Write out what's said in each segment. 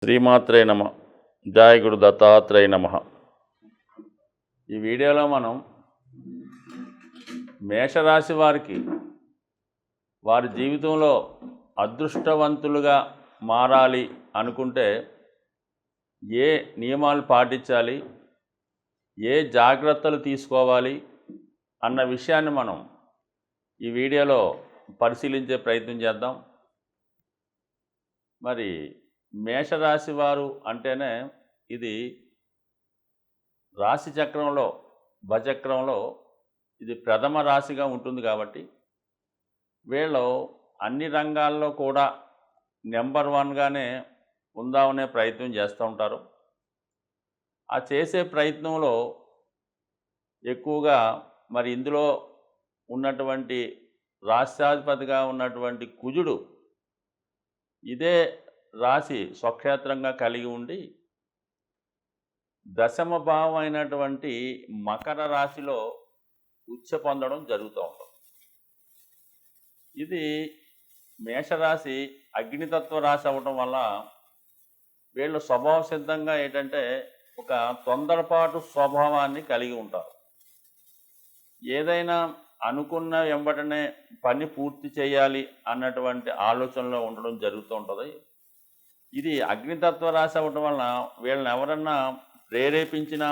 శ్రీమాత్రే నమ. జయ గురు దత్తాత్రేయ నమ. ఈ వీడియోలో మనం మేషరాశి వారికి వారి జీవితంలో అదృష్టవంతులుగా మారాలి అనుకుంటే ఏ నియమాలు పాటించాలి, ఏ జాగ్రత్తలు తీసుకోవాలి అన్న విషయాన్ని మనం ఈ వీడియోలో పరిశీలించే ప్రయత్నం చేద్దాం. మరి మేషరాశి వారు అంటేనే ఇది రాశి చక్రంలో భచక్రంలో ఇది ప్రథమ రాశిగా ఉంటుంది కాబట్టి వీళ్ళు అన్ని రంగాల్లో కూడా నెంబర్ వన్గానే ఉందామనే ప్రయత్నం చేస్తూ ఉంటారు. ఆ చేసే ప్రయత్నంలో ఎక్కువగా మరి ఇందులో ఉన్నటువంటి రాష్ట్రాధిపతిగా ఉన్నటువంటి కుజుడు ఇదే రాశి స్వక్షేత్రంగా కలిగి ఉండి దశమ భావం అయినటువంటి మకర రాశిలో ఉచ్చ పొందడం జరుగుతూ ఉంటుంది. ఇది మేషరాశి అగ్నితత్వ రాశి అవ్వటం వల్ల వీళ్ళు స్వభావ సిద్ధంగా ఏంటంటే ఒక తొందరపాటు స్వభావాన్ని కలిగి ఉంటారు. ఏదైనా అనుకున్న వెంబటనే పని పూర్తి చేయాలి అన్నటువంటి ఆలోచనలో ఉండడం జరుగుతూ ఉంటుంది. ఇది అగ్నితత్వ రాశి అవ్వటం వలన వీళ్ళని ఎవరన్నా ప్రేరేపించినా,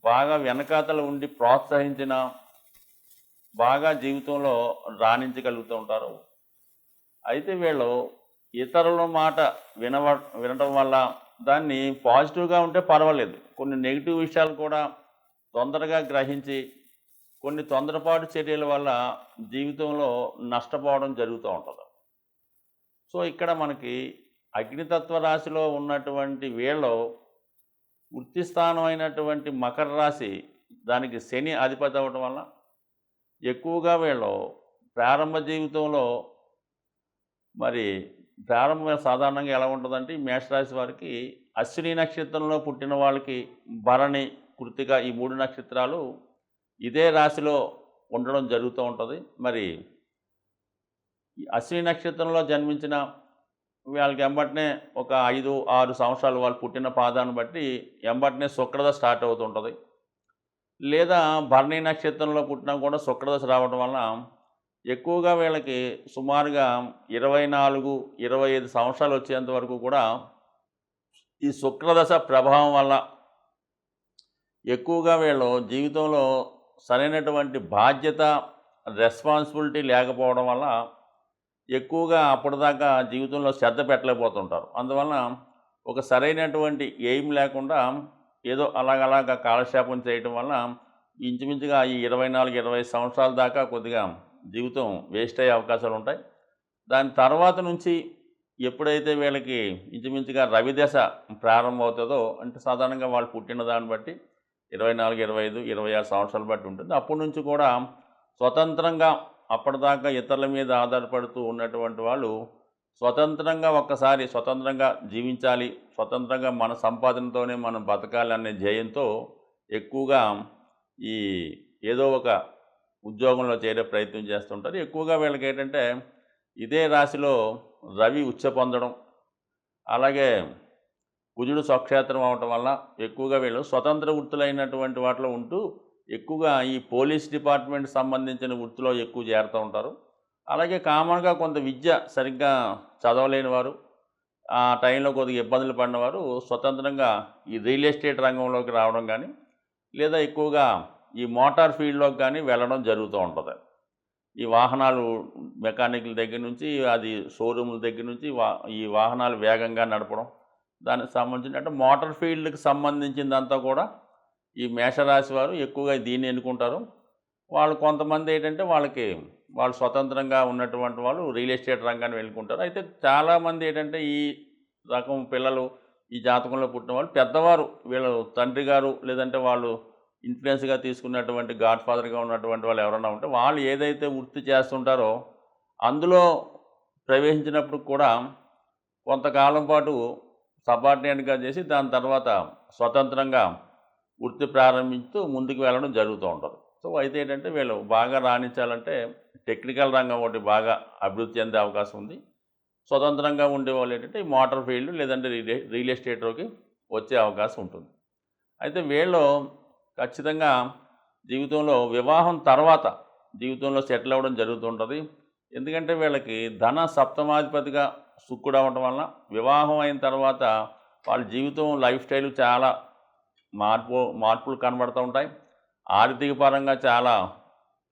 బాగా వెనకాతలు ఉండి ప్రోత్సహించినా బాగా జీవితంలో రాణించగలుగుతూ ఉంటారు. అయితే వీళ్ళు ఇతరుల మాట వినటం వల్ల దాన్ని పాజిటివ్గా ఉంటే పర్వాలేదు, కొన్ని నెగిటివ్ విషయాలు కూడా తొందరగా గ్రహించి కొన్ని తొందరపాటు చర్యల వల్ల జీవితంలో నష్టపోవడం జరుగుతూ ఉంటుంది. సో ఇక్కడ మనకి అగ్నితత్వ రాశిలో ఉన్నటువంటి వీళ్ళు వృత్తి స్థానం అయినటువంటి మకర రాశి దానికి శని అధిపతి అవ్వడం వల్ల ఎక్కువగా వీళ్ళు ప్రారంభ జీవితంలో మరి ప్రారంభం సాధారణంగా ఎలా ఉంటుందంటే ఈ మేషరాశి వారికి అశ్విని నక్షత్రంలో పుట్టిన వాళ్ళకి భరణి, కృతిక ఈ 3 నక్షత్రాలు ఇదే రాశిలో ఉండడం జరుగుతూ ఉంటుంది. మరి ఈ అశ్విని నక్షత్రంలో జన్మించిన వాళ్ళకి ఎంబటనే ఒక 5-6 సంవత్సరాలు వాళ్ళు పుట్టిన పాదాన్ని బట్టి ఎంబటనే శుక్రదశ స్టార్ట్ అవుతుంటుంది. లేదా భరణి నక్షత్రంలో పుట్టినా కూడా శుక్రదశ రావడం వలన ఎక్కువగా వీళ్ళకి సుమారుగా 24-25 సంవత్సరాలు వచ్చేంత వరకు కూడా ఈ శుక్రదశ ప్రభావం వల్ల ఎక్కువగా వీళ్ళు జీవితంలో సరైనటువంటి బాధ్యత, రెస్పాన్సిబిలిటీ లేకపోవడం వల్ల ఎక్కువగా అప్పటిదాకా జీవితంలో శ్రద్ధ పెట్టలేకపోతుంటారు. అందువలన ఒక సరైనటువంటి ఎయిమ్ లేకుండా ఏదో అలాగ కాలక్షేపం చేయటం వల్ల ఇంచుమించుగా ఈ 24-25 సంవత్సరాల దాకా కొద్దిగా జీవితం వేస్ట్ అయ్యే అవకాశాలు ఉంటాయి. దాని తర్వాత నుంచి ఎప్పుడైతే వీళ్ళకి ఇంచుమించుగా రవిదశ ప్రారంభమవుతుందో, అంటే సాధారణంగా వాళ్ళు పుట్టిన దాన్ని బట్టి 24-25-26 సంవత్సరాలు బట్టి ఉంటుంది. అప్పటి నుంచి కూడా స్వతంత్రంగా అప్పటిదాకా ఇతరుల మీద ఆధారపడుతూ ఉన్నటువంటి వాళ్ళు స్వతంత్రంగా ఒక్కసారి స్వతంత్రంగా జీవించాలి, స్వతంత్రంగా మన సంపాదనతోనే మనం బతకాలి అనే ధ్యేయంతో ఎక్కువగా ఈ ఏదో ఒక ఉద్యోగంలో చేరే ప్రయత్నం చేస్తుంటారు. ఎక్కువగా వీళ్ళకి ఏంటంటే ఇదే రాశిలో రవి ఉచ్చ పొందడం, అలాగే కుజుడు స్వక్షేత్రం అవటం వల్ల ఎక్కువగా వీళ్ళు స్వతంత్ర వృత్తులైనటువంటి వాటిలో ఉంటూ ఎక్కువగా ఈ పోలీస్ డిపార్ట్మెంట్ సంబంధించిన వృత్తిలో ఎక్కువ చేరుతూ ఉంటారు. అలాగే కామన్గా కొంత విద్య సరిగ్గా చదవలేని వారు, ఆ టైంలో కొద్దిగా ఇబ్బందులు పడినవారు స్వతంత్రంగా ఈ రియల్ ఎస్టేట్ రంగంలోకి రావడం కానీ, లేదా ఎక్కువగా ఈ మోటార్ ఫీల్డ్లోకి కానీ వెళ్ళడం జరుగుతూ ఉంటుంది. ఈ వాహనాలు మెకానిక్ల దగ్గర నుంచి, అది షోరూముల దగ్గర నుంచి ఈ వాహనాలు వేగంగా నడపడం, దానికి సంబంధించిన అంటే మోటార్ ఫీల్డ్కి సంబంధించిందంతా కూడా ఈ మేషరాశి వారు ఎక్కువగా దీన్ని ఎన్నుకుంటారు. వాళ్ళు కొంతమంది ఏంటంటే వాళ్ళు స్వతంత్రంగా ఉన్నటువంటి వాళ్ళు రియల్ ఎస్టేట్ రంగాన్ని ఎన్నుకుంటారు. అయితే చాలామంది ఏంటంటే ఈ రకం పిల్లలు ఈ జాతకంలో పుట్టిన వాళ్ళు పెద్దవారు, వీళ్ళు తండ్రి గారు లేదంటే వాళ్ళు ఇన్ఫ్లుయెన్స్గా తీసుకున్నటువంటి గాడ్ ఫాదర్గా ఉన్నటువంటి వాళ్ళు ఎవరైనా ఉంటే వాళ్ళు ఏదైతే వృత్తి చేస్తుంటారో అందులో ప్రవేశించినప్పుడు కూడా కొంతకాలం పాటు సబార్డినేట్గా చేసి దాని తర్వాత స్వతంత్రంగా వృత్తి ప్రారంభించుతూ ముందుకు వెళ్ళడం జరుగుతూ ఉంటుంది. సో అయితే ఏంటంటే వీళ్ళు బాగా రాణించాలంటే టెక్నికల్ రంగం ఒకటి బాగా అభివృద్ధి చెందే అవకాశం ఉంది. స్వతంత్రంగా ఉండేవాళ్ళు ఏంటంటే ఈ మోటార్ ఫీల్డ్ లేదంటే రియల్ ఎస్టేట్‌లోకి వచ్చే అవకాశం ఉంటుంది. అయితే వీళ్ళు ఖచ్చితంగా జీవితంలో వివాహం తర్వాత జీవితంలో సెటిల్ అవ్వడం జరుగుతుంటది. ఎందుకంటే వీళ్ళకి ధన సప్తమాధిపతిగా శుక్రుడు అవ్వటం వలన వివాహం అయిన తర్వాత వాళ్ళ జీవితం లైఫ్ స్టైల్ చాలా మార్పులు కనబడుతూ ఉంటాయి. ఆర్థిక పరంగా చాలా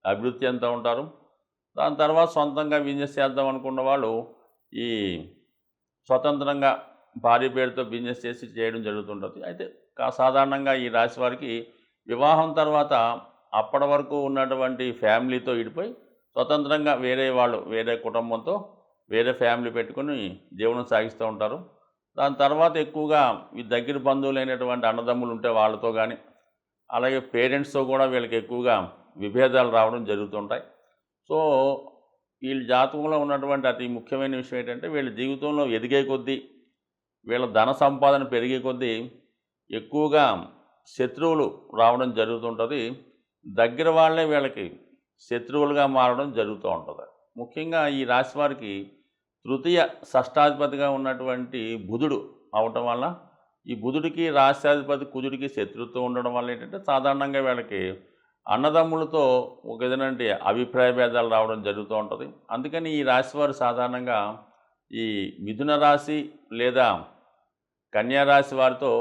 అభివృద్ధి చెందుతూ ఉంటారు. దాని తర్వాత సొంతంగా బిజినెస్ చేద్దాం అనుకున్న వాళ్ళు ఈ స్వతంత్రంగా భార్య పేరుతో బిజినెస్ చేయడం జరుగుతుంటుంది. అయితే సాధారణంగా ఈ రాశి వారికి వివాహం తర్వాత అప్పటి వరకు ఉన్నటువంటి ఫ్యామిలీతో విడిపోయి స్వతంత్రంగా వేరే కుటుంబంతో వేరే ఫ్యామిలీ పెట్టుకొని జీవనం సాగిస్తూ ఉంటారు. దాని తర్వాత ఎక్కువగా ఈ దగ్గర బంధువులైనటువంటి అన్నదమ్ములు ఉంటే వాళ్ళతో కానీ, అలాగే పేరెంట్స్‌తో కూడా వీళ్ళకి ఎక్కువగా విభేదాలు రావడం జరుగుతుంటాయి. సో, వీళ్ళ జాతకంలో ఉన్నటువంటి అతి ముఖ్యమైన విషయం ఏంటంటే వీళ్ళ జీవితంలో ఎదిగే కొద్దీ, వీళ్ళ ధన సంపాదన పెరిగే కొద్దీ ఎక్కువగా శత్రువులు రావడం జరుగుతుంటుంది. దగ్గర వాళ్ళే వీళ్ళకి శత్రువులుగా మారడం జరుగుతూ ఉంటుంది. ముఖ్యంగా ఈ రాశి వారికి తృతీయ షష్టాధిపతిగా ఉన్నటువంటి బుధుడు అవటం వల్ల ఈ బుధుడికి రాష్ట్రాధిపతి కుజుడికి శత్రుత్వం ఉండడం వల్ల ఏంటంటే సాధారణంగా వీళ్ళకి అన్నదమ్ములతో ఒక విధంగా అభిప్రాయ భేదాలు రావడం జరుగుతూ ఉంటుంది. అందుకని ఈ రాశి వారు సాధారణంగా ఈ మిథున రాశి లేదా కన్యా రాశి వారితో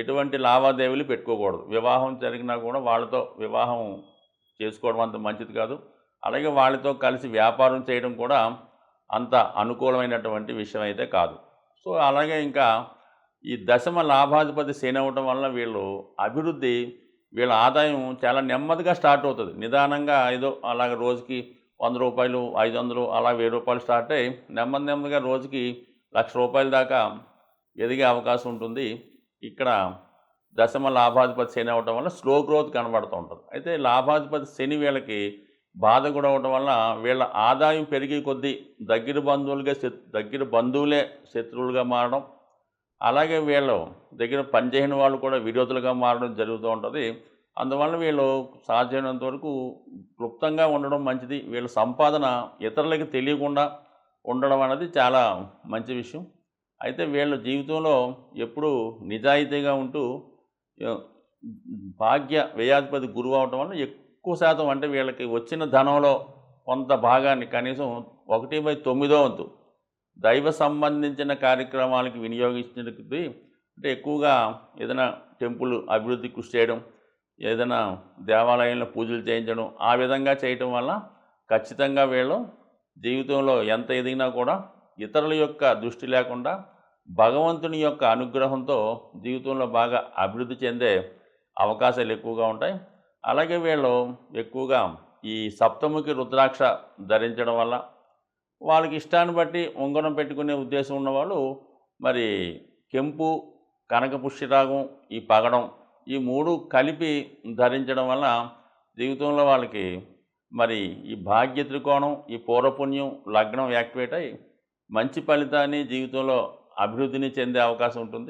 ఎటువంటి లావాదేవీలు పెట్టుకోకూడదు. వివాహం జరిగినా కూడా వాళ్ళతో వివాహం చేసుకోవడం అంత మంచిది కాదు. అలాగే వాళ్ళతో కలిసి వ్యాపారం చేయడం కూడా అంత అనుకూలమైనటువంటి విషయం అయితే కాదు. సో, అలాగే ఇంకా ఈ దశమ లాభాధిపతి శని అవ్వటం వల్ల వీళ్ళ ఆదాయం చాలా నెమ్మదిగా స్టార్ట్ అవుతుంది. నిదానంగా ఏదో అలాగ రోజుకి రూ. 100, 500 అలా రూ. 1000 స్టార్ట్ అయ్యి నెమ్మదిగా రోజుకి రూ. 1,00,000 దాకా ఎదిగే అవకాశం ఉంటుంది. ఇక్కడ దశమ లాభాధిపతి శని అవ్వటం వల్ల స్లో గ్రోత్ కనబడుతూ ఉంటుంది. అయితే లాభాధిపతి శని వీళ్ళకి బాధ కూడా అవ్వటం వల్ల వీళ్ళ ఆదాయం పెరిగే కొద్దీ దగ్గర బంధువులే శత్రువులుగా మారడం, అలాగే వీళ్ళు దగ్గర పనిచేయని వాళ్ళు కూడా విరోధులుగా మారడం జరుగుతూ ఉంటుంది. అందువల్ల వీళ్ళు సాధ్యమైనంత వరకు క్లుప్తంగా ఉండడం మంచిది. వీళ్ళ సంపాదన ఇతరులకి తెలియకుండా ఉండడం అనేది చాలా మంచి విషయం. అయితే వీళ్ళ జీవితంలో ఎప్పుడూ నిజాయితీగా ఉంటూ భాగ్య వ్యయాధిపతి గురువు అవటం వల్ల ఎక్కువ శాతం అంటే వీళ్ళకి వచ్చిన ధనంలో కొంత భాగాన్ని కనీసం 1/9 వంతు దైవ సంబంధించిన కార్యక్రమాలకి వినియోగించినది. అంటే ఎక్కువగా ఏదైనా టెంపుల్ అభివృద్ధి కృషి చేయడం, ఏదైనా దేవాలయంలో పూజలు చేయించడం, ఆ విధంగా చేయటం వల్ల ఖచ్చితంగా వీళ్ళు జీవితంలో ఎంత ఎదిగినా కూడా ఇతరుల యొక్క దృష్టి లేకుండా భగవంతుని యొక్క అనుగ్రహంతో జీవితంలో బాగా అభివృద్ధి చెందే అవకాశాలు ఎక్కువగా ఉంటాయి. అలాగే వీళ్ళు ఎక్కువగా ఈ సప్తముఖి రుద్రాక్ష ధరించడం వల్ల వాళ్ళకి ఇష్టాన్ని బట్టి ఉంగరం పెట్టుకునే ఉద్దేశం ఉన్నవాళ్ళు మరి కెంపు, కనక పుష్యరాగం, ఈ పగడం ఈ 3 కలిపి ధరించడం వల్ల జీవితంలో వాళ్ళకి మరి ఈ భాగ్య త్రికోణం, ఈ పూర్వపుణ్యం లగ్నం యాక్టివేట్ అయ్యి మంచి ఫలితాన్ని జీవితంలో అభివృద్ధిని చెందే అవకాశం ఉంటుంది.